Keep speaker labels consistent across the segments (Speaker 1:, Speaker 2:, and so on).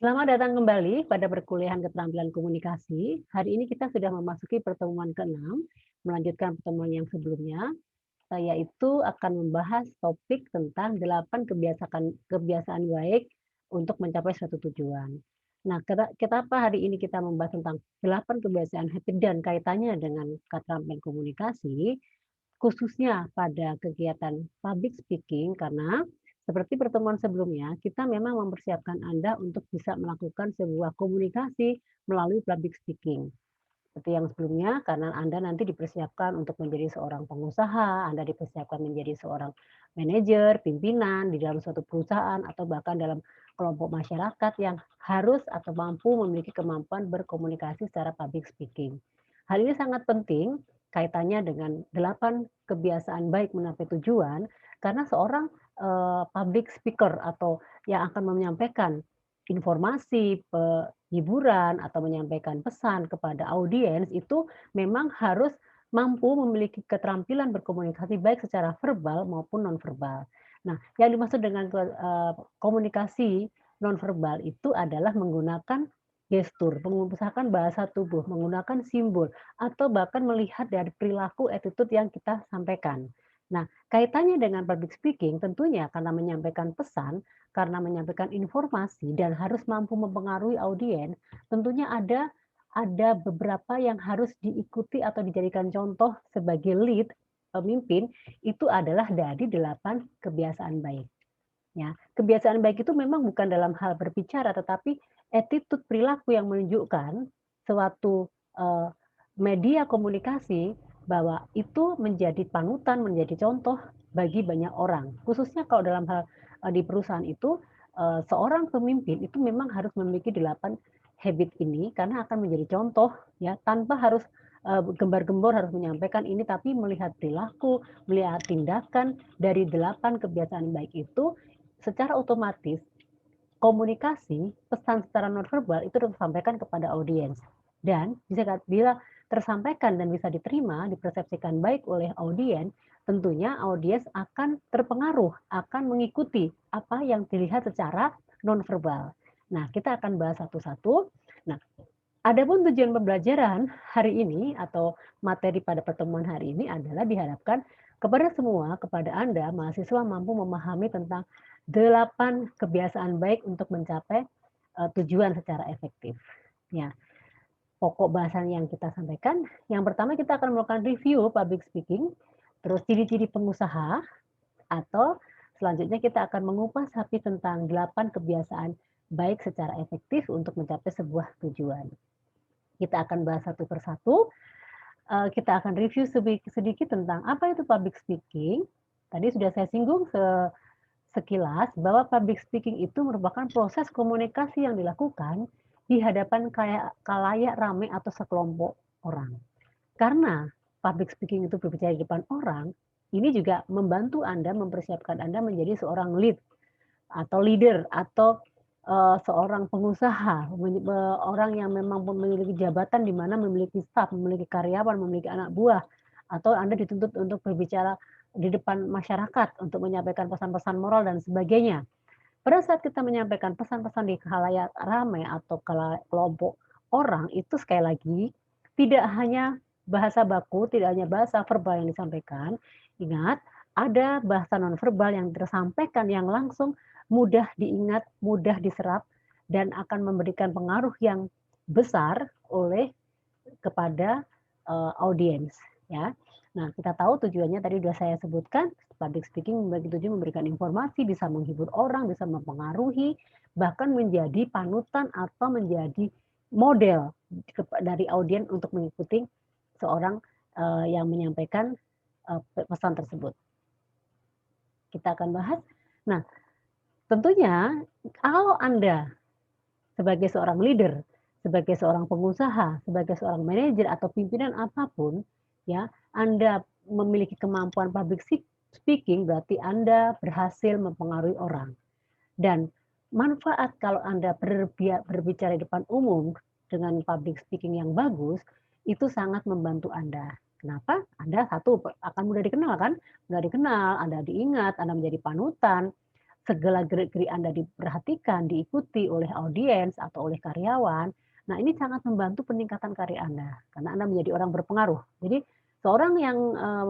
Speaker 1: Selamat datang kembali pada perkuliahan keterampilan komunikasi. Hari ini kita sudah memasuki pertemuan ke-6, melanjutkan pertemuan yang sebelumnya, yaitu akan membahas topik tentang 8 kebiasaan kebiasaan baik untuk mencapai suatu tujuan. Nah, kenapa hari ini kita membahas tentang 8 kebiasaan habit dan kaitannya dengan keterampilan komunikasi? Khususnya pada kegiatan public speaking karena seperti pertemuan sebelumnya, kita memang mempersiapkan Anda untuk bisa melakukan sebuah komunikasi melalui public speaking. Seperti yang sebelumnya, karena Anda nanti dipersiapkan untuk menjadi seorang pengusaha, Anda dipersiapkan menjadi seorang manajer, pimpinan di dalam suatu perusahaan, atau bahkan dalam kelompok masyarakat yang harus atau mampu memiliki kemampuan berkomunikasi secara public speaking. Hal ini sangat penting kaitannya dengan 8 kebiasaan baik mencapai tujuan, karena seorang public speaker atau yang akan menyampaikan informasi, hiburan atau menyampaikan pesan kepada audiens itu memang harus mampu memiliki keterampilan berkomunikasi baik secara verbal maupun nonverbal. Nah, yang dimaksud dengan komunikasi nonverbal itu adalah menggunakan gestur, mengusahakan bahasa tubuh, menggunakan simbol, atau bahkan melihat dari perilaku attitude yang kita sampaikan. Nah, kaitannya dengan public speaking tentunya karena menyampaikan pesan, karena menyampaikan informasi dan harus mampu mempengaruhi audiens, tentunya ada beberapa yang harus diikuti atau dijadikan contoh sebagai lead, pemimpin, itu adalah dari 8 kebiasaan baik, ya. Kebiasaan baik itu memang bukan dalam hal berbicara, tetapi attitude perilaku yang menunjukkan suatu, media komunikasi bahwa itu menjadi panutan, menjadi contoh bagi banyak orang. Khususnya kalau dalam hal, di perusahaan itu, seorang pemimpin itu memang harus memiliki 8 habit ini karena akan menjadi contoh ya, tanpa harus, gembar-gembor harus menyampaikan ini, tapi melihat perilaku, melihat tindakan dari 8 kebiasaan baik itu, secara otomatis komunikasi, pesan secara nonverbal itu tersampaikan kepada audiens. Dan bila tersampaikan dan bisa diterima, dipersepsikan baik oleh audiens, tentunya audiens akan terpengaruh, akan mengikuti apa yang dilihat secara nonverbal. Nah, kita akan bahas satu-satu. Nah, adapun tujuan pembelajaran hari ini atau materi pada pertemuan hari ini adalah diharapkan kepada semua, kepada Anda mahasiswa mampu memahami tentang 8 kebiasaan baik untuk mencapai, tujuan secara efektif. Ya, pokok bahasan yang kita sampaikan, yang pertama kita akan melakukan review public speaking, terus ciri-ciri pengusaha, atau selanjutnya kita akan mengupas lebih tentang 8 kebiasaan baik secara efektif untuk mencapai sebuah tujuan. Kita akan bahas satu persatu, kita akan review sedikit tentang apa itu public speaking. Tadi sudah saya singgung sekilas bahwa public speaking itu merupakan proses komunikasi yang dilakukan di hadapan khalayak ramai atau sekelompok orang. Karena public speaking itu berbicara di depan orang, ini juga membantu Anda, mempersiapkan Anda menjadi seorang lead atau leader atau, seorang pengusaha, orang yang memang memiliki jabatan di mana memiliki staf, memiliki karyawan, memiliki anak buah, atau Anda dituntut untuk berbicara di depan masyarakat untuk menyampaikan pesan-pesan moral dan sebagainya. Pada saat kita menyampaikan pesan-pesan di khalayak ramai atau kelompok orang, itu sekali lagi tidak hanya bahasa baku, tidak hanya bahasa verbal yang disampaikan. Ingat, ada bahasa nonverbal yang tersampaikan yang langsung mudah diingat, mudah diserap, dan akan memberikan pengaruh yang besar kepada, audiens, ya. Nah, kita tahu tujuannya tadi sudah saya sebutkan, public speaking membagi tujuan memberikan informasi, bisa menghibur orang, bisa mempengaruhi, bahkan menjadi panutan atau menjadi model dari audiens untuk mengikuti seorang, yang menyampaikan, pesan tersebut. Kita akan bahas. Nah, tentunya kalau Anda sebagai seorang leader, sebagai seorang pengusaha, sebagai seorang manajer atau pimpinan apapun, ya, Anda memiliki kemampuan public speaking berarti Anda berhasil mempengaruhi orang. Dan manfaat kalau Anda berbicara di depan umum dengan public speaking yang bagus, itu sangat membantu Anda. Kenapa? Anda satu akan mudah dikenal kan, mudah dikenal, Anda diingat, Anda menjadi panutan, segala gerak-gerik Anda diperhatikan, diikuti oleh audiens atau oleh karyawan, nah ini sangat membantu peningkatan karir Anda, karena Anda menjadi orang berpengaruh. Jadi seorang yang,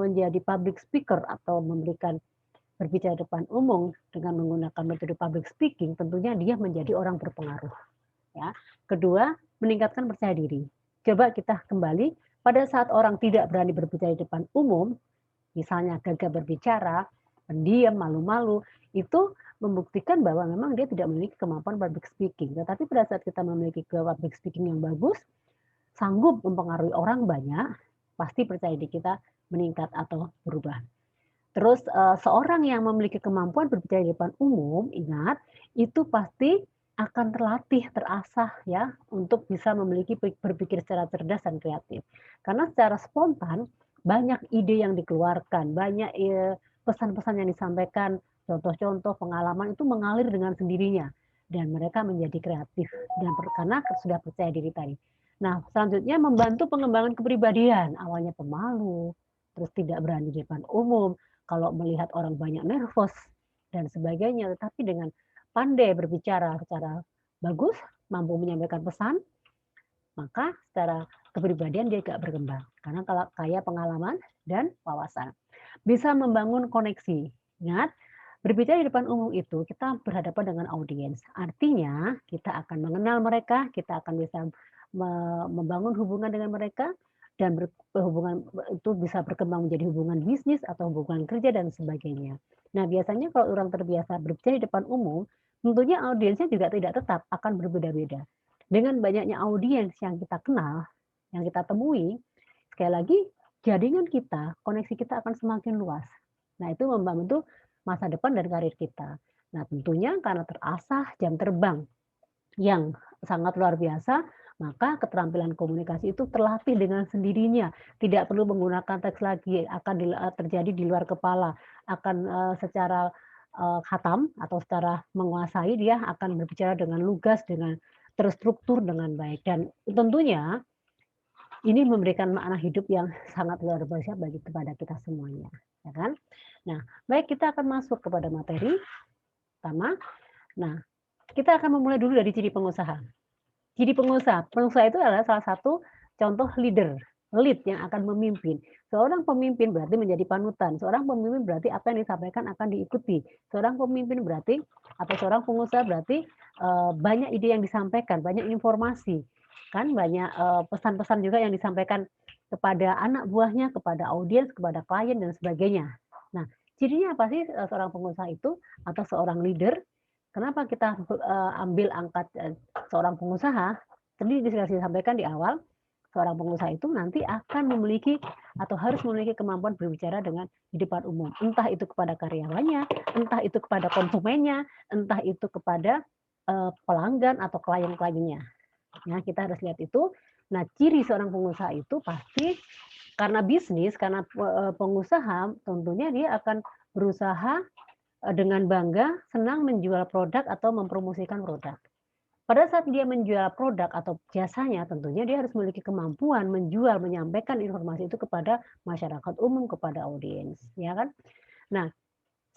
Speaker 1: menjadi public speaker atau berbicara depan umum dengan menggunakan metode public speaking, tentunya dia menjadi orang berpengaruh, ya. Kedua, meningkatkan percaya diri. Coba kita kembali, pada saat orang tidak berani berbicara di depan umum, misalnya gagal berbicara, pendiam, malu-malu, itu membuktikan bahwa memang dia tidak memiliki kemampuan public speaking. Tetapi pada saat kita memiliki public speaking yang bagus, sanggup mempengaruhi orang banyak, pasti percaya diri kita meningkat atau berubah. Terus, seorang yang memiliki kemampuan berbicara di depan umum, ingat, itu pasti akan terlatih, terasah ya, untuk bisa berpikir secara cerdas dan kreatif. Karena secara spontan, banyak ide yang dikeluarkan, banyak, pesan-pesan yang disampaikan, contoh-contoh pengalaman itu mengalir dengan sendirinya, dan mereka menjadi kreatif dan karena sudah percaya diri tadi. Nah, selanjutnya membantu pengembangan kepribadian, awalnya pemalu, terus tidak berani di depan umum, kalau melihat orang banyak nervous dan sebagainya, tetapi dengan pandai berbicara secara bagus, mampu menyampaikan pesan, maka secara kepribadian dia juga berkembang. Karena kalau kaya pengalaman dan wawasan. Bisa membangun koneksi. Ingat, berbicara di depan umum itu kita berhadapan dengan audiens. Artinya kita akan mengenal mereka, kita akan bisa membangun hubungan dengan mereka dan hubungan itu bisa berkembang menjadi hubungan bisnis atau hubungan kerja dan sebagainya. Nah, biasanya kalau orang terbiasa berbicara di depan umum, tentunya audiensnya juga tidak tetap, akan berbeda-beda. Dengan banyaknya audiens yang kita kenal, yang kita temui, sekali lagi jaringan kita, koneksi kita akan semakin luas. Nah, itu membantu masa depan dan karir kita. Nah, tentunya karena terasah jam terbang yang sangat luar biasa, maka keterampilan komunikasi itu terlatih dengan sendirinya, tidak perlu menggunakan teks lagi, akan terjadi di luar kepala, akan, secara, khatam atau secara menguasai, dia akan berbicara dengan lugas, dengan terstruktur dengan baik dan tentunya ini memberikan makna hidup yang sangat luar biasa kepada kita semuanya, ya kan? Nah, baik kita akan masuk kepada materi pertama. Nah, kita akan memulai dulu dari ciri pengusaha. Ciri pengusaha, pengusaha itu adalah salah satu contoh leader, lead yang akan memimpin. Seorang pemimpin berarti menjadi panutan, seorang pemimpin berarti apa yang disampaikan akan diikuti. Seorang pemimpin berarti atau seorang pengusaha berarti, banyak ide yang disampaikan, banyak informasi, kan banyak, pesan-pesan juga yang disampaikan kepada anak buahnya, kepada audiens, kepada klien dan sebagainya. Nah, cirinya apa sih, seorang pengusaha itu atau seorang leader? Kenapa kita, ambil angkat, seorang pengusaha? Tadi sudah disampaikan di awal, seorang pengusaha itu nanti akan memiliki atau harus memiliki kemampuan berbicara di depan umum. Entah itu kepada karyawannya, entah itu kepada konsumennya, entah itu kepada, pelanggan atau klien-kliennya. Ya, kita harus lihat itu. Nah, ciri seorang pengusaha itu pasti karena bisnis, karena pengusaha tentunya dia akan berusaha, dengan bangga senang menjual produk atau mempromosikan produk. Pada saat dia menjual produk atau jasanya, tentunya dia harus memiliki kemampuan menjual, menyampaikan informasi itu kepada masyarakat umum, kepada audiens, ya kan? Nah,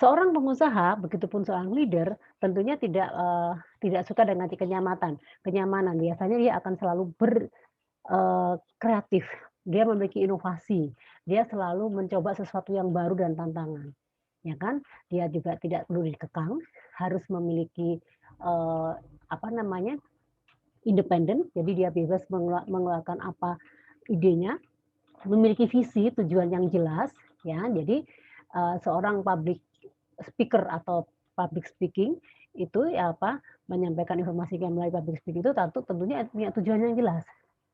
Speaker 1: seorang pengusaha, begitupun seorang leader, tentunya tidak suka dengan kenyamanan. Biasanya dia akan selalu kreatif, dia memiliki inovasi, dia selalu mencoba sesuatu yang baru dan tantangan, ya kan? Dia juga tidak perlu dikekang, harus memiliki, apa namanya, independen, jadi dia bebas mengeluarkan apa idenya, memiliki visi, tujuan yang jelas, ya. Jadi, seorang public speaker atau public speaking itu ya apa, menyampaikan informasi melalui public speaking itu tentunya punya tujuan yang jelas,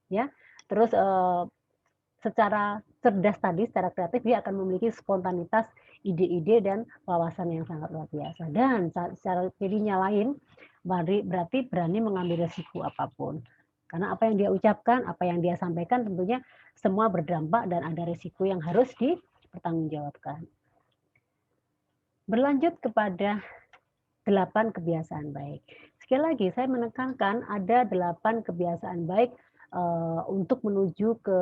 Speaker 1: ya. Terus, secara cerdas tadi, secara kreatif dia akan memiliki spontanitas, ide-ide dan wawasan yang sangat luar biasa. Dan secara cirinya lain, berarti berani mengambil resiko apapun. Karena apa yang dia ucapkan, apa yang dia sampaikan tentunya semua berdampak dan ada resiko yang harus dipertanggungjawabkan. Berlanjut kepada 8 kebiasaan baik. Sekali lagi saya menekankan ada 8 kebiasaan baik, untuk menuju ke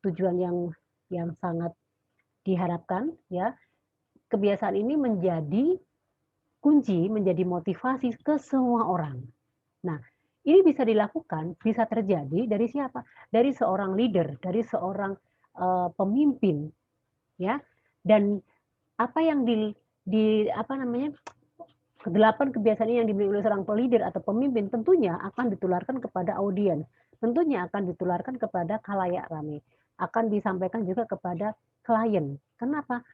Speaker 1: tujuan yang sangat diharapkan ya. Kebiasaan ini menjadi kunci menjadi motivasi ke semua orang. Nah, ini bisa dilakukan, bisa terjadi dari siapa? Dari seorang leader, dari seorang, pemimpin, ya. Dan apa yang apa namanya, ke-8 kebiasaan ini yang dimiliki oleh seorang leader atau pemimpin tentunya akan ditularkan kepada audiens, tentunya akan ditularkan kepada khalayak ramai, akan disampaikan juga kepada klien. Kenapa?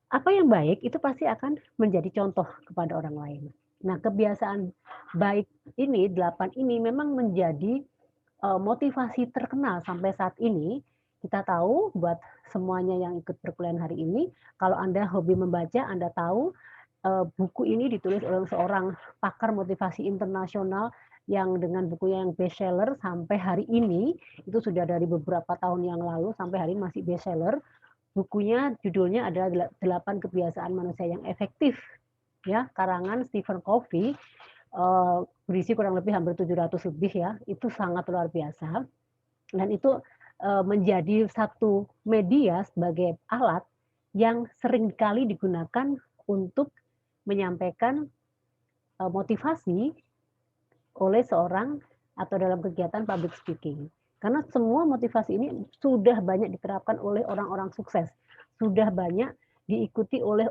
Speaker 1: Apa yang baik itu pasti akan menjadi contoh kepada orang lain. Nah, kebiasaan baik ini, 8 ini memang menjadi motivasi terkenal sampai saat ini. Kita tahu buat semuanya yang ikut perkuliahan hari ini, kalau Anda hobi membaca, Anda tahu buku ini ditulis oleh seorang pakar motivasi internasional yang dengan bukunya yang bestseller sampai hari ini, itu sudah dari beberapa tahun yang lalu sampai hari ini masih bestseller. Bukunya judulnya adalah 8 kebiasaan manusia yang efektif, ya, karangan Stephen Covey, berisi kurang lebih hampir 700 lebih ya, itu sangat luar biasa. Dan itu menjadi satu media sebagai alat yang sering kali digunakan untuk menyampaikan motivasi oleh seorang atau dalam kegiatan public speaking. Karena semua motivasi ini sudah banyak diterapkan oleh orang-orang sukses, sudah banyak diikuti oleh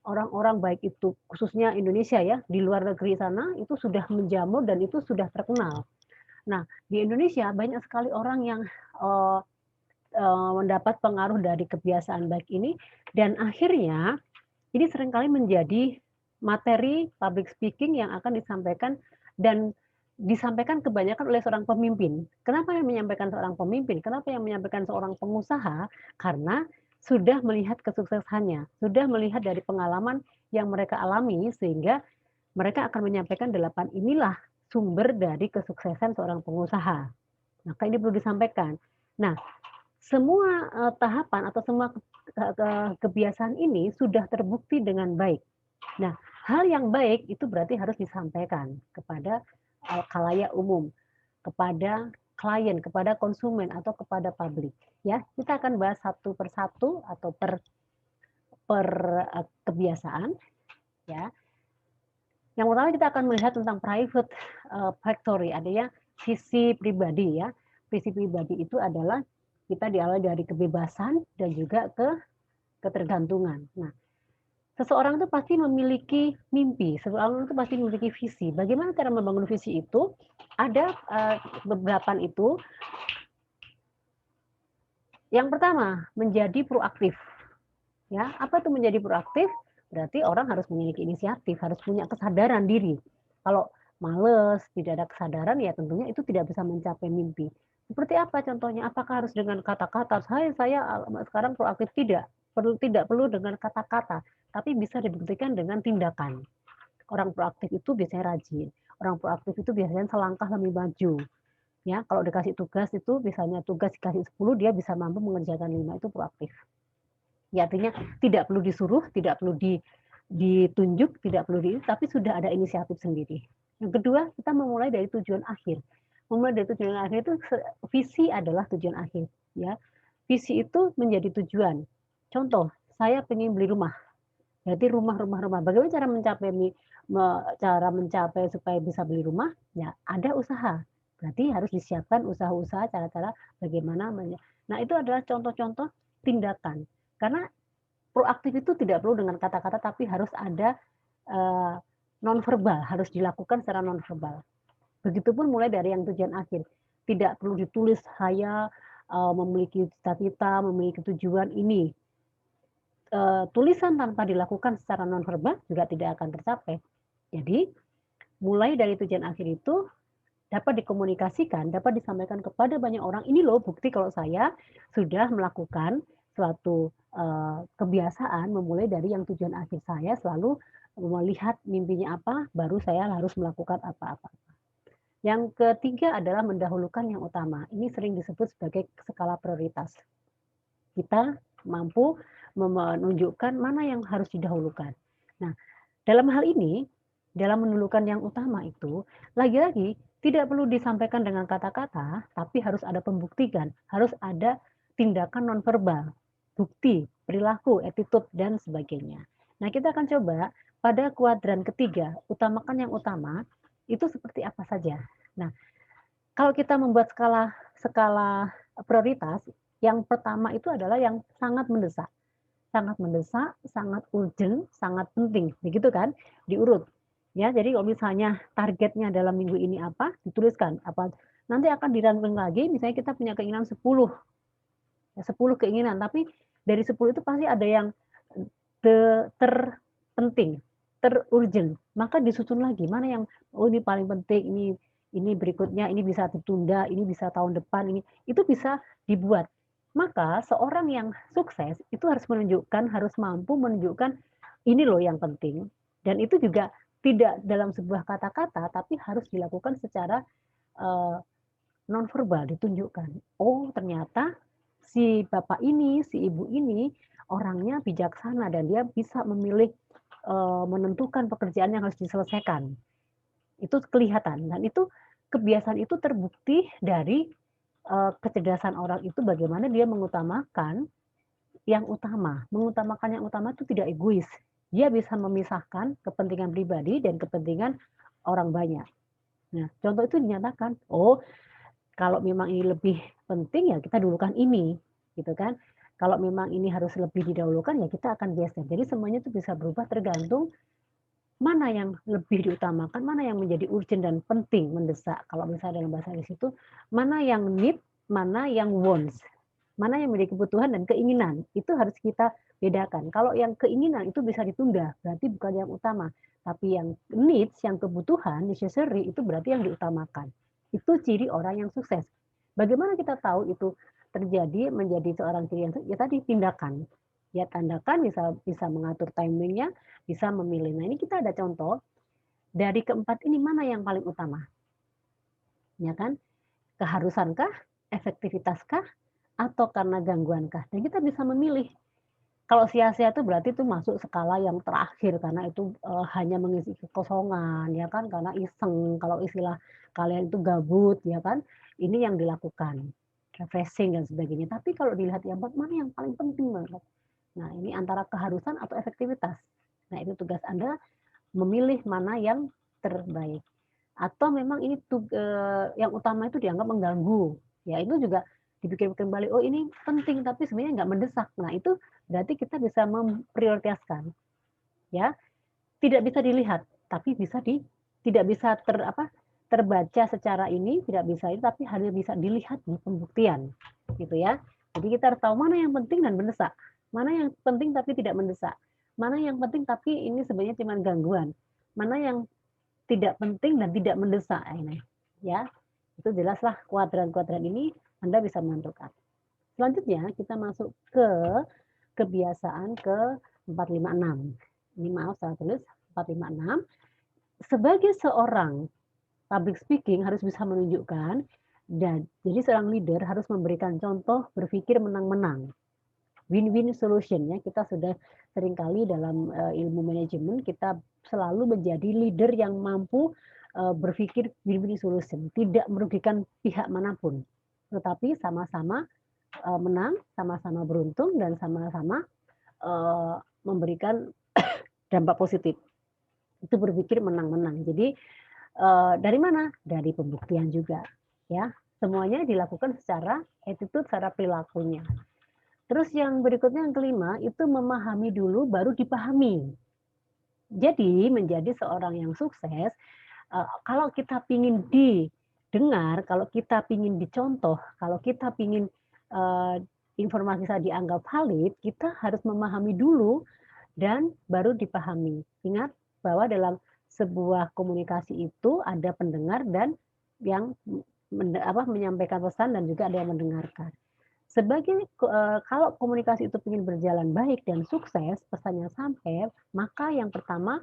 Speaker 1: orang-orang baik itu khususnya Indonesia ya, di luar negeri sana itu sudah menjamur dan itu sudah terkenal. Nah, di Indonesia banyak sekali orang yang mendapat pengaruh dari kebiasaan baik ini dan akhirnya ini seringkali menjadi materi public speaking yang akan disampaikan dan disampaikan kebanyakan oleh seorang pemimpin. Kenapa yang menyampaikan seorang pemimpin? Kenapa yang menyampaikan seorang pengusaha? Karena sudah melihat kesuksesannya, sudah melihat dari pengalaman yang mereka alami sehingga mereka akan menyampaikan 8 inilah sumber dari kesuksesan seorang pengusaha. Maka ini perlu disampaikan. Nah, semua tahapan atau semua kebiasaan ini sudah terbukti dengan baik. Nah, hal yang baik itu berarti harus disampaikan kepada khalayak umum, kepada klien, kepada konsumen atau kepada publik. Ya, kita akan bahas satu persatu atau per kebiasaan. Ya, yang pertama kita akan melihat tentang private factory, adanya visi pribadi ya. Visi pribadi itu adalah kita diawali dari kebebasan dan juga ketergantungan. Nah, seseorang itu pasti memiliki mimpi, seseorang itu pasti memiliki visi. Bagaimana cara membangun visi itu? Ada beberapa itu. Yang pertama, menjadi proaktif. Ya, apa itu menjadi proaktif? Berarti orang harus memiliki inisiatif, harus punya kesadaran diri. Kalau males, tidak ada kesadaran, ya tentunya itu tidak bisa mencapai mimpi. Seperti apa contohnya? Apakah harus dengan kata-kata? Saya sekarang proaktif? Tidak perlu dengan kata-kata, tapi bisa dibuktikan dengan tindakan. Orang proaktif itu biasanya rajin. Orang proaktif itu biasanya selangkah lebih maju. Ya, kalau dikasih tugas itu misalnya tugas dikasih 10, dia bisa mampu mengerjakan 5, itu proaktif. Ya, artinya tidak perlu disuruh, tidak perlu ditunjuk, tidak perlu tapi sudah ada inisiatif sendiri. Yang kedua, kita memulai dari tujuan akhir. Memulai dari tujuan akhir itu visi adalah tujuan akhir, ya. Visi itu menjadi tujuan. Contoh, saya ingin beli rumah. Berarti rumah. Bagaimana cara mencapai supaya bisa beli rumah? Ya, ada usaha. Berarti harus disiapkan usaha-usaha, cara-cara bagaimana. Nah, itu adalah contoh-contoh tindakan. Karena proaktif itu tidak perlu dengan kata-kata, tapi harus ada nonverbal, harus dilakukan secara nonverbal. Begitupun mulai dari yang tujuan akhir. Tidak perlu ditulis saya memiliki cita-cita, memiliki tujuan ini. Tulisan tanpa dilakukan secara nonverbal juga tidak akan tercapai. Jadi, mulai dari tujuan akhir itu dapat dikomunikasikan, dapat disampaikan kepada banyak orang, ini loh bukti kalau saya sudah melakukan suatu kebiasaan memulai dari yang tujuan akhir saya selalu melihat mimpinya apa, baru saya harus melakukan apa-apa. Yang ketiga adalah mendahulukan yang utama. Ini sering disebut sebagai skala prioritas. Kita mampu menunjukkan mana yang harus didahulukan. Nah, dalam hal ini, dalam mendahulukan yang utama itu, lagi-lagi tidak perlu disampaikan dengan kata-kata, tapi harus ada pembuktian, harus ada tindakan nonverbal, bukti, perilaku, attitude, dan sebagainya. Nah, kita akan coba pada kuadran ketiga, utamakan yang utama, itu seperti apa saja. Nah, kalau kita membuat skala skala prioritas, yang pertama itu adalah yang sangat mendesak, sangat urgent, sangat penting, begitu kan? Diurut. Ya, jadi kalau misalnya targetnya dalam minggu ini apa, dituliskan apa, nanti akan dirangkum lagi, misalnya kita punya keinginan 10, ya 10 keinginan, tapi dari 10 itu pasti ada yang terpenting, terurgent, maka disusun lagi, mana yang, oh ini paling penting, ini berikutnya, ini bisa ditunda, ini bisa tahun depan, itu bisa dibuat. Maka seorang yang sukses itu harus menunjukkan, harus mampu menunjukkan ini loh yang penting. Dan itu juga tidak dalam sebuah kata-kata, tapi harus dilakukan secara uh, nonverbal, ditunjukkan. Oh ternyata si bapak ini, si ibu ini orangnya bijaksana dan dia bisa memilih menentukan pekerjaan yang harus diselesaikan. Itu kelihatan dan itu kebiasaan itu terbukti dari kecerdasan orang itu bagaimana dia mengutamakan yang utama. Mengutamakan yang utama itu tidak egois. Dia bisa memisahkan kepentingan pribadi dan kepentingan orang banyak. Nah, contoh itu dinyatakan, oh kalau memang ini lebih penting ya kita dulukan ini, gitu kan. Kalau memang ini harus lebih didahulukan ya kita akan geser. Jadi semuanya itu bisa berubah tergantung mana yang lebih diutamakan, mana yang menjadi urgent dan penting, mendesak. Kalau misalnya dalam bahasa Inggris itu, mana yang need, mana yang wants. Mana yang menjadi kebutuhan dan keinginan. Itu harus kita bedakan. Kalau yang keinginan itu bisa ditunda, berarti bukan yang utama. Tapi yang needs, yang kebutuhan, necessary, itu berarti yang diutamakan. Itu ciri orang yang sukses. Bagaimana kita tahu itu terjadi menjadi seorang ciri yang sukses? Ya tadi tindakan. Ya tandakan bisa mengatur timingnya, bisa memilih. Nah ini kita ada contoh dari keempat ini mana yang paling utama, ya kan? Keharusankah, efektivitaskah, atau karena gangguankah? Dan kita bisa memilih. Kalau sia-sia itu berarti itu masuk skala yang terakhir karena itu hanya mengisi kekosongan, ya kan? Karena iseng. Kalau istilah kalian itu gabut, ya kan? Ini yang dilakukan, refreshing dan sebagainya. Tapi kalau dilihat yang mana yang paling penting banget. Nah, ini antara keharusan atau efektivitas. Nah, itu tugas Anda memilih mana yang terbaik. Atau memang ini yang utama itu dianggap mengganggu. Ya, itu juga dipikir-pikir kembali, oh ini penting tapi sebenarnya nggak mendesak. Nah, itu berarti kita bisa memprioritaskan. Ya, tidak bisa dilihat, tapi tidak bisa terbaca secara ini, tidak bisa itu, tapi hanya bisa dilihat di pembuktian. Gitu ya. Jadi kita harus tahu mana yang penting dan mendesak. Mana yang penting tapi tidak mendesak. Mana yang penting tapi ini sebenarnya cuma gangguan. Mana yang tidak penting dan tidak mendesak ini. Ya. Itu jelaslah kuadran-kuadran ini Anda bisa menentukan. Selanjutnya kita masuk ke kebiasaan ke 456. Ini maaf saya tulis 456. Sebagai seorang public speaking harus bisa menunjukkan dan jadi seorang leader harus memberikan contoh berpikir menang-menang. Win-win solution ya. Kita sudah seringkali dalam ilmu manajemen kita selalu menjadi leader yang mampu berpikir win-win solution, tidak merugikan pihak manapun, tetapi sama-sama menang, sama-sama beruntung dan sama-sama memberikan dampak positif. Itu berpikir menang-menang. Jadi dari mana? Dari pembuktian juga, ya. Semuanya dilakukan secara attitude, secara perilakunya. Terus yang berikutnya yang kelima itu memahami dulu baru dipahami. Jadi menjadi seorang yang sukses, kalau kita pingin didengar, kalau kita pingin dicontoh, kalau kita pingin informasi saya dianggap valid, kita harus memahami dulu dan baru dipahami. Ingat bahwa dalam sebuah komunikasi itu ada pendengar dan yang menyampaikan pesan dan juga ada yang mendengarkan. Kalau komunikasi itu ingin berjalan baik dan sukses, pesannya sampai, maka yang pertama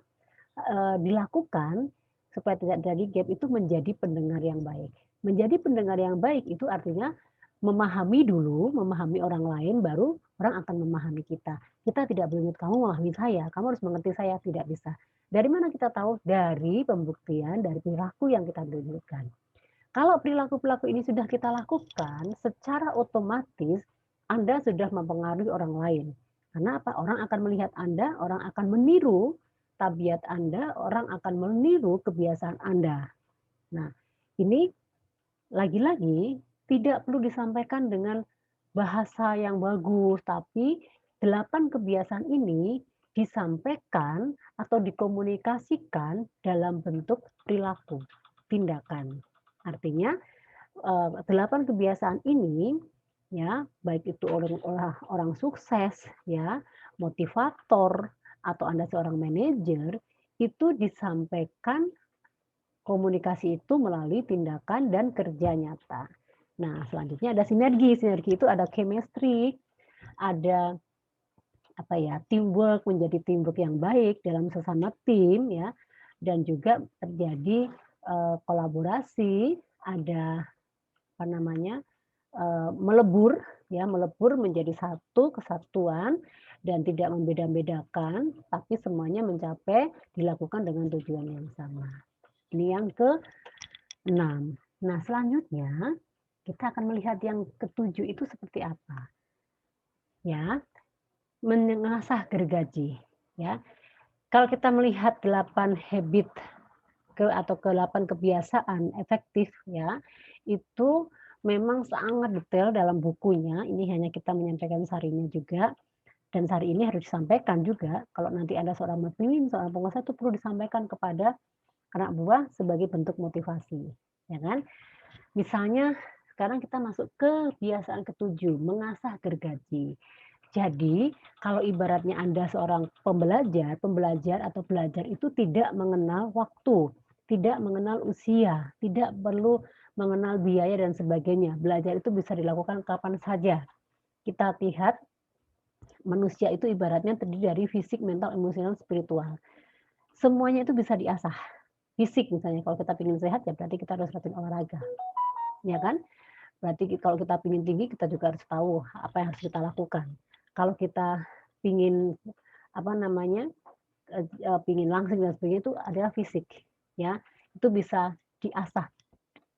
Speaker 1: dilakukan supaya tidak terjadi gap itu menjadi pendengar yang baik. Menjadi pendengar yang baik itu artinya memahami dulu, memahami orang lain, baru orang akan memahami kita. Kita tidak boleh kamu memahami saya, kamu harus mengerti saya, tidak bisa. Dari mana kita tahu? Dari pembuktian, dari perilaku yang kita tunjukkan. Kalau perilaku-perilaku ini sudah kita lakukan, secara otomatis Anda sudah mempengaruhi orang lain. Karena apa? Orang akan melihat Anda, orang akan meniru tabiat Anda, orang akan meniru kebiasaan Anda. Nah, ini lagi-lagi tidak perlu disampaikan dengan bahasa yang bagus, tapi 8 kebiasaan ini disampaikan atau dikomunikasikan dalam bentuk perilaku, tindakan. Artinya 8 kebiasaan ini, ya, baik itu orang sukses, ya, motivator, atau Anda seorang manajer, itu disampaikan komunikasi itu melalui tindakan dan kerja nyata. Nah, selanjutnya ada sinergi. Sinergi itu ada chemistry, ada apa ya, teamwork, menjadi teamwork yang baik dalam sesama tim ya, dan juga terjadi, kolaborasi, ada apa namanya, melebur ya, melebur menjadi satu kesatuan dan tidak membeda-bedakan, tapi semuanya mencapai dilakukan dengan tujuan yang sama. Ini yang ke-6. Nah, selanjutnya kita akan melihat yang ke-7 itu seperti apa, ya, mengasah gergaji, ya. Kalau kita melihat 8 habit atau ke-8 kebiasaan efektif ya, itu memang sangat detail dalam bukunya, ini hanya kita menyampaikan sarinya juga, dan sari ini harus disampaikan juga, kalau nanti Anda seorang pemimpin, seorang pengusaha itu perlu disampaikan kepada anak buah sebagai bentuk motivasi, ya kan. Misalnya sekarang kita masuk ke kebiasaan ke-7, mengasah gergaji. Jadi, kalau ibaratnya Anda seorang pembelajar atau belajar itu tidak mengenal waktu, tidak mengenal usia, tidak perlu mengenal biaya dan sebagainya. Belajar itu bisa dilakukan kapan saja. Kita lihat manusia itu ibaratnya terdiri dari fisik, mental, emosional, spiritual. Semuanya itu bisa diasah. Fisik misalnya kalau kita ingin sehat ya berarti kita harus rajin olahraga, ya kan? Berarti kalau kita ingin tinggi kita juga harus tahu apa yang harus kita lakukan. Kalau kita ingin apa namanya, pingin langsing dan sebagainya itu adalah fisik, ya. Itu bisa diasah.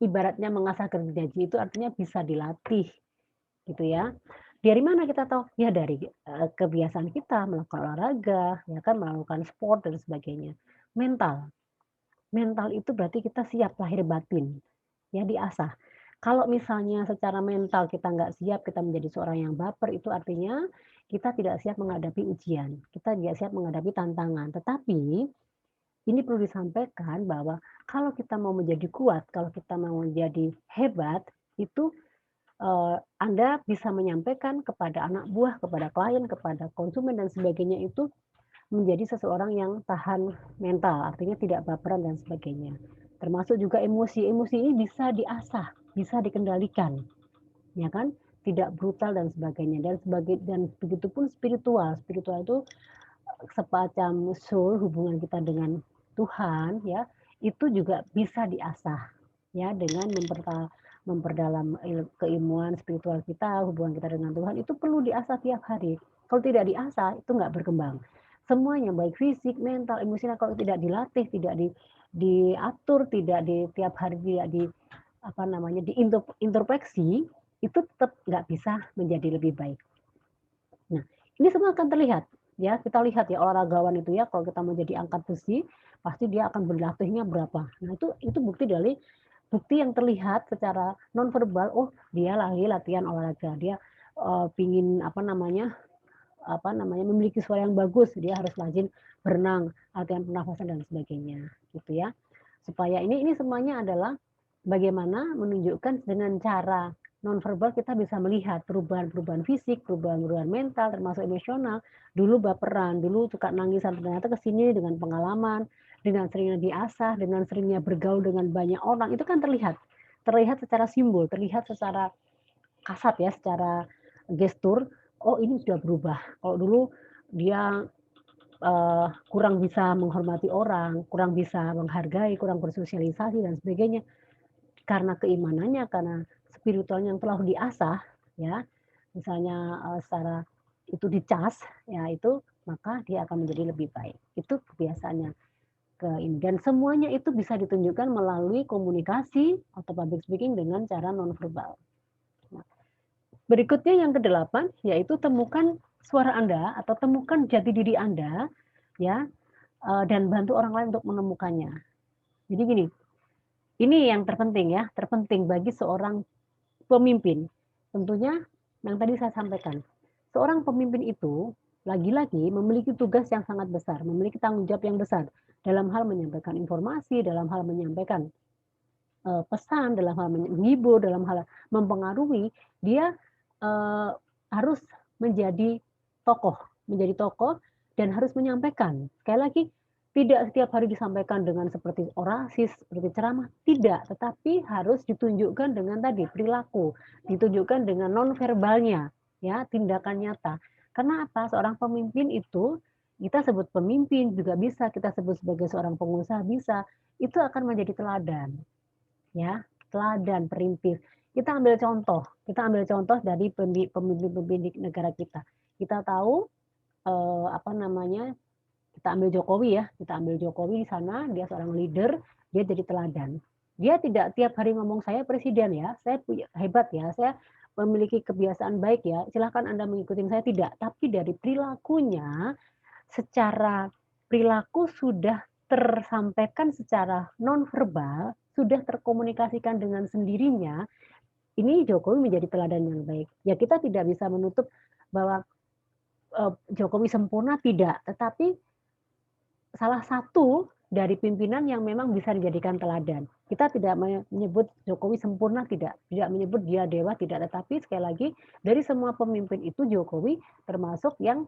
Speaker 1: Ibaratnya mengasah gergaji itu artinya bisa dilatih, gitu ya. Dari mana kita tahu? Ya dari, kebiasaan kita melakukan olahraga, ya kan, melakukan sport dan sebagainya. Mental, mental itu berarti kita siap lahir batin, ya diasah. Kalau misalnya secara mental kita nggak siap, kita menjadi seorang yang baper, itu artinya kita tidak siap menghadapi ujian, kita tidak siap menghadapi tantangan. Tetapi ini perlu disampaikan bahwa kalau kita mau menjadi kuat, kalau kita mau menjadi hebat, itu, Anda bisa menyampaikan kepada anak buah, kepada klien, kepada konsumen dan sebagainya itu menjadi seseorang yang tahan mental, artinya tidak baperan dan sebagainya. Termasuk juga emosi, emosi ini bisa diasah, bisa dikendalikan, ya kan? Tidak brutal dan sebagainya dan begitupun spiritual. Spiritual itu semacam soul, hubungan kita dengan Tuhan ya, itu juga bisa diasah ya dengan memperdalam keilmuan spiritual kita, hubungan kita dengan Tuhan itu perlu diasah tiap hari. Kalau tidak diasah itu nggak berkembang. Semuanya baik fisik, mental, emosional kalau tidak dilatih, tidak diatur, tidak di tiap hari tidak di apa namanya diintrospeksi, itu tetap nggak bisa menjadi lebih baik. Nah, ini semua akan terlihat, ya. Kita lihat ya olahragawan itu ya, kalau kita mau jadi angkat besi, pasti dia akan berlatihnya berapa. Nah, itu bukti yang terlihat secara nonverbal, oh dia lagi latihan olahraga, dia, pingin apa namanya, memiliki suara yang bagus, dia harus rajin berenang, latihan pernafasan dan sebagainya, gitu ya. Supaya ini semuanya adalah bagaimana menunjukkan dengan cara nonverbal kita bisa melihat perubahan-perubahan fisik, perubahan-perubahan mental, termasuk emosional. Dulu baperan, dulu suka nangisan, ternyata ke sini dengan pengalaman, dengan seringnya diasah, dengan seringnya bergaul dengan banyak orang, itu kan terlihat. Terlihat secara simbol, terlihat secara kasat ya, secara gestur, oh ini sudah berubah. Kalau dulu dia, kurang bisa menghormati orang, kurang bisa menghargai, kurang bersosialisasi dan sebagainya. Karena keimanannya, karena spiritualnya yang telah diasah, ya, misalnya, secara itu dicas, ya itu, maka dia akan menjadi lebih baik. Itu kebiasaannya ini dan semuanya itu bisa ditunjukkan melalui komunikasi atau public speaking dengan cara nonverbal. Nah, berikutnya yang ke-8 yaitu temukan suara Anda atau temukan jati diri Anda, ya, dan bantu orang lain untuk menemukannya. Jadi gini, ini yang terpenting ya, terpenting bagi seorang pemimpin. Tentunya yang tadi saya sampaikan, seorang pemimpin itu lagi-lagi memiliki tugas yang sangat besar, memiliki tanggung jawab yang besar dalam hal menyampaikan informasi, dalam hal menyampaikan pesan, dalam hal menghibur, dalam hal mempengaruhi, dia harus menjadi tokoh menjadi tokoh dan harus menyampaikan. Sekali lagi, tidak setiap hari disampaikan dengan seperti orasi, seperti ceramah, tidak, tetapi harus ditunjukkan dengan tadi perilaku, ditunjukkan dengan nonverbalnya, ya, tindakan nyata. Karena apa? Seorang pemimpin itu kita sebut pemimpin juga bisa, kita sebut sebagai seorang pengusaha bisa, itu akan menjadi teladan. Ya, teladan, perintis. Kita ambil contoh dari pemimpin-pemimpin negara kita. Kita tahu, apa namanya, kita ambil Jokowi ya, kita ambil Jokowi di sana, dia seorang leader, dia jadi teladan. Dia tidak tiap hari ngomong, "Saya presiden ya, saya hebat ya, saya memiliki kebiasaan baik ya, silahkan Anda mengikuti saya." Tidak, tapi dari perilakunya, secara perilaku sudah tersampaikan secara nonverbal, sudah terkomunikasikan dengan sendirinya, ini Jokowi menjadi teladan yang baik. Ya kita tidak bisa menutup bahwa, Jokowi sempurna tidak, tetapi salah satu dari pimpinan yang memang bisa dijadikan teladan. Kita tidak menyebut Jokowi sempurna tidak menyebut dia dewa tidak, tetapi sekali lagi dari semua pemimpin itu Jokowi termasuk yang,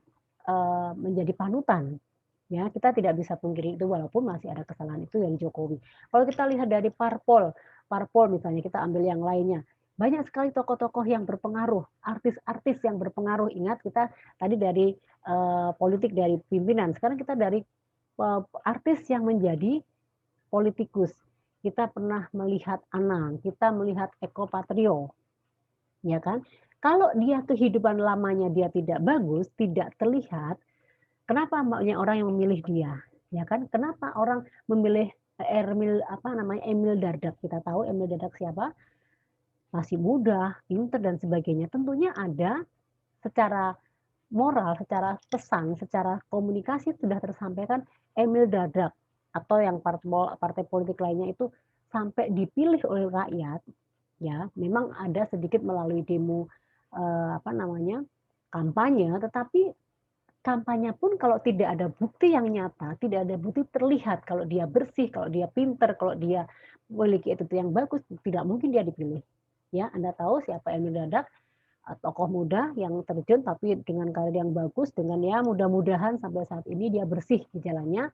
Speaker 1: menjadi panutan. Ya, kita tidak bisa pungkiri itu walaupun masih ada kesalahan itu dari Jokowi. Kalau kita lihat dari parpol, parpol misalnya kita ambil yang lainnya, banyak sekali tokoh-tokoh yang berpengaruh, artis-artis yang berpengaruh. Ingat kita tadi dari, politik dari pimpinan, sekarang kita dari, artis yang menjadi politikus. Kita pernah melihat Anang, kita melihat Eko Patrio, ya kan. Kalau dia kehidupan lamanya dia tidak bagus, tidak terlihat, kenapa banyak orang yang memilih dia, ya kan? Kenapa orang memilih Emil Dardak? Kita tahu Emil Dardak siapa? Masih muda, pinter dan sebagainya. Tentunya ada secara moral, secara pesan, secara komunikasi sudah tersampaikan Emil Dardak atau yang partai politik lainnya itu sampai dipilih oleh rakyat, ya memang ada sedikit melalui demo, kampanye, tetapi kampanye pun kalau tidak ada bukti yang nyata, tidak ada bukti terlihat kalau dia bersih, kalau dia pinter, kalau dia memiliki attitude yang bagus, tidak mungkin dia dipilih. Ya, Anda tahu siapa Emil Dardak, tokoh muda yang terjun tapi dengan karir yang bagus, dengan ya mudah-mudahan sampai saat ini dia bersih di jalannya.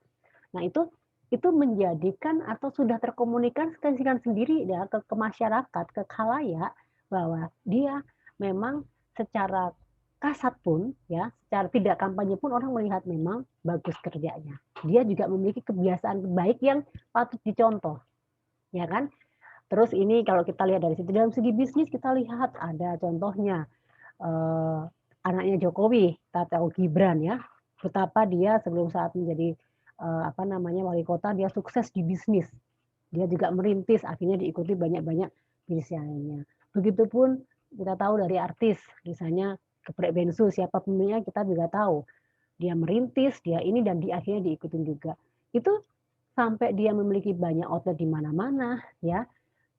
Speaker 1: Nah itu menjadikan atau sudah terkomunikasikan sendiri ya ke masyarakat, ke khalayak bahwa dia memang secara kasat pun ya, secara tidak kampanye pun orang melihat memang bagus kerjanya. Dia juga memiliki kebiasaan baik yang patut dicontoh, ya kan? Terus ini kalau kita lihat dari situ dalam segi bisnis kita lihat ada contohnya eh, anaknya Jokowi, Tata Gibran ya, betapa dia sebelum saat menjadi wali kota dia sukses di bisnis. Dia juga merintis, akhirnya diikuti banyak-banyak bisnis lainnya. Begitupun kita tahu dari artis, misalnya Geprek Bensu, siapa pemiliknya kita juga tahu. Dia merintis, dia ini dan di akhirnya diikutin juga. Itu sampai dia memiliki banyak outlet di mana-mana, ya.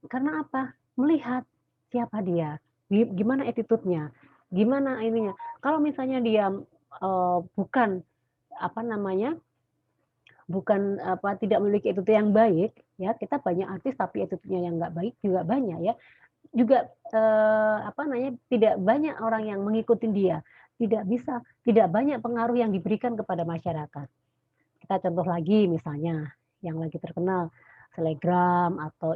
Speaker 1: Karena apa? Melihat siapa dia, gimana attitude-nya, gimana ininya. Kalau misalnya dia bukan apa namanya, tidak memiliki attitude yang baik, ya kita banyak artis tapi attitude-nya yang nggak baik juga banyak ya. Juga tidak banyak orang yang mengikuti dia, tidak banyak pengaruh yang diberikan kepada masyarakat. Kita contoh lagi misalnya yang lagi terkenal selebgram atau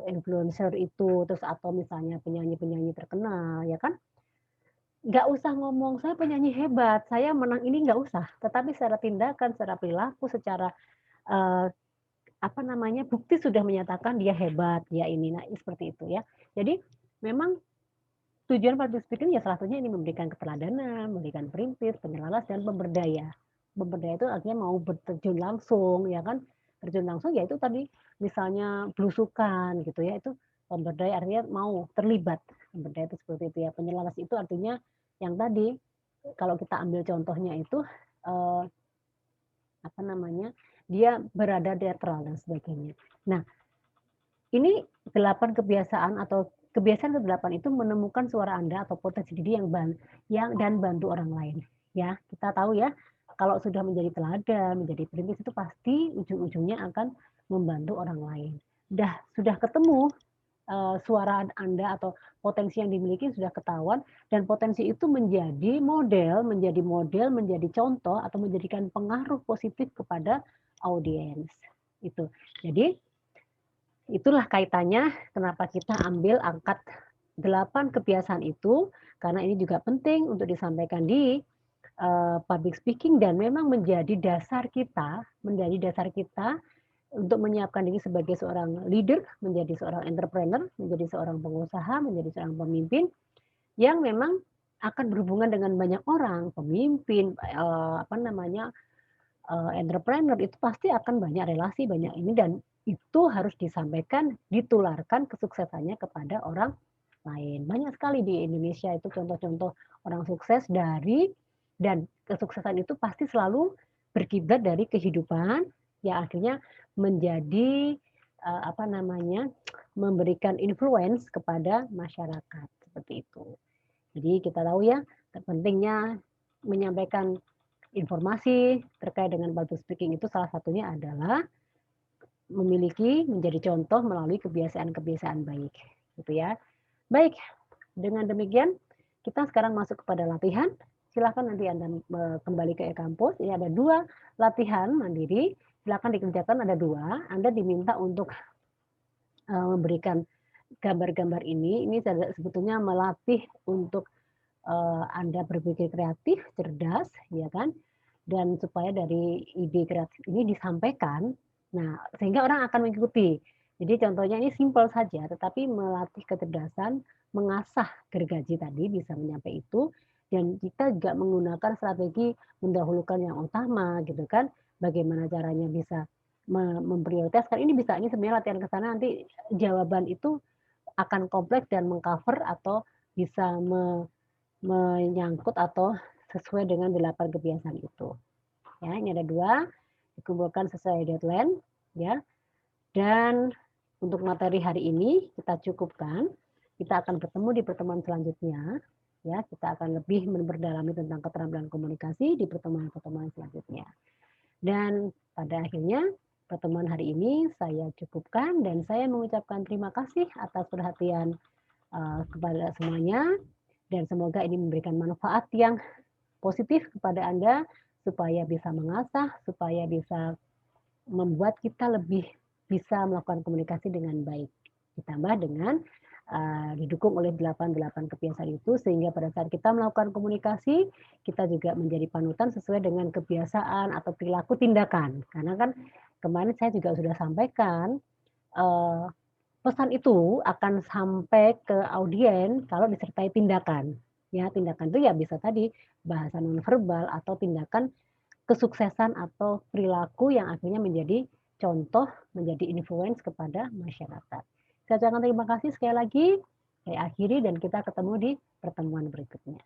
Speaker 1: influencer itu, terus atau misalnya penyanyi-penyanyi terkenal, ya kan? Nggak usah ngomong, "Saya penyanyi hebat, saya menang ini," nggak usah. Tetapi secara tindakan, secara perilaku, secara, eee, bukti sudah menyatakan dia hebat, dia ini. Nah, seperti itu ya. Jadi memang tujuan public speaking ya salah satunya ini memberikan keteladanan, memberikan perintis, penyelaras, dan pemberdaya. Pemberdaya itu artinya mau berterjun langsung, ya kan? Terjun langsung ya itu tadi misalnya belusukan gitu ya, itu pemberdaya artinya mau terlibat. Pemberdaya itu seperti itu ya. Penyelaras itu artinya yang tadi kalau kita ambil contohnya itu, eee, apa namanya, dia berada netral dan sebagainya. Nah, ini 8 kebiasaan atau kebiasaan ke-8 itu menemukan suara Anda atau potensi diri yang dan bantu orang lain, ya. Kita tahu ya, kalau sudah menjadi teladan, menjadi perintis itu pasti ujung-ujungnya akan membantu orang lain. Sudah ketemu, suara Anda atau potensi yang dimiliki sudah ketahuan dan potensi itu menjadi model, menjadi contoh atau menjadikan pengaruh positif kepada audiens, itu. Jadi itulah kaitannya kenapa kita ambil angkat 8 kebiasaan itu, karena ini juga penting untuk disampaikan di, public speaking dan memang menjadi dasar kita untuk menyiapkan diri sebagai seorang leader, menjadi seorang entrepreneur, menjadi seorang pengusaha, menjadi seorang pemimpin yang memang akan berhubungan dengan banyak orang, pemimpin, apa namanya, entrepreneur itu pasti akan banyak relasi, banyak ini dan itu harus disampaikan, ditularkan kesuksesannya kepada orang lain. Banyak sekali di Indonesia itu contoh-contoh orang sukses dan kesuksesan itu pasti selalu berkiblat dari kehidupan yang akhirnya menjadi, apa namanya, memberikan influence kepada masyarakat, seperti itu. Jadi kita tahu ya, pentingnya menyampaikan informasi terkait dengan public speaking itu salah satunya adalah menjadi contoh melalui kebiasaan-kebiasaan baik, gitu ya. Baik, dengan demikian kita sekarang masuk kepada latihan. Silakan nanti Anda kembali ke e-kampus. Ini ada 2 latihan mandiri, silakan dikerjakan ada 2. Anda diminta untuk, memberikan gambar-gambar ini sebetulnya melatih untuk, Anda berpikir kreatif, cerdas, ya kan, dan supaya dari ide kreatif ini disampaikan, nah sehingga orang akan mengikuti. Jadi contohnya ini simpel saja, tetapi melatih kecerdasan, mengasah gergaji tadi bisa menyampai itu, dan kita juga menggunakan strategi mendahulukan yang utama gitu kan, bagaimana caranya bisa memprioritaskan, ini sebenarnya latihan ke sana nanti jawaban itu akan kompleks dan meng-cover atau bisa menyangkut atau sesuai dengan 8 kebiasaan itu. Ya, ini ada 2, dikumpulkan sesuai deadline, ya. Dan untuk materi hari ini kita cukupkan. Kita akan bertemu di pertemuan selanjutnya, ya. Kita akan lebih memperdalami tentang keterampilan komunikasi di pertemuan-pertemuan selanjutnya. Dan pada akhirnya pertemuan hari ini saya cukupkan dan saya mengucapkan terima kasih atas perhatian, kepada semuanya dan semoga ini memberikan manfaat yang positif kepada Anda supaya bisa mengasah, supaya bisa membuat kita lebih bisa melakukan komunikasi dengan baik. Ditambah dengan, didukung oleh 8 kebiasaan itu sehingga pada saat kita melakukan komunikasi, kita juga menjadi panutan sesuai dengan kebiasaan atau perilaku tindakan. Karena kan kemarin saya juga sudah sampaikan, eee, pesan itu akan sampai ke audien kalau disertai tindakan. Ya, tindakan itu ya bisa tadi bahasa nonverbal atau tindakan kesuksesan atau perilaku yang akhirnya menjadi contoh, menjadi influence kepada masyarakat. Saya ucapkan terima kasih sekali lagi, saya akhiri dan kita ketemu di pertemuan berikutnya.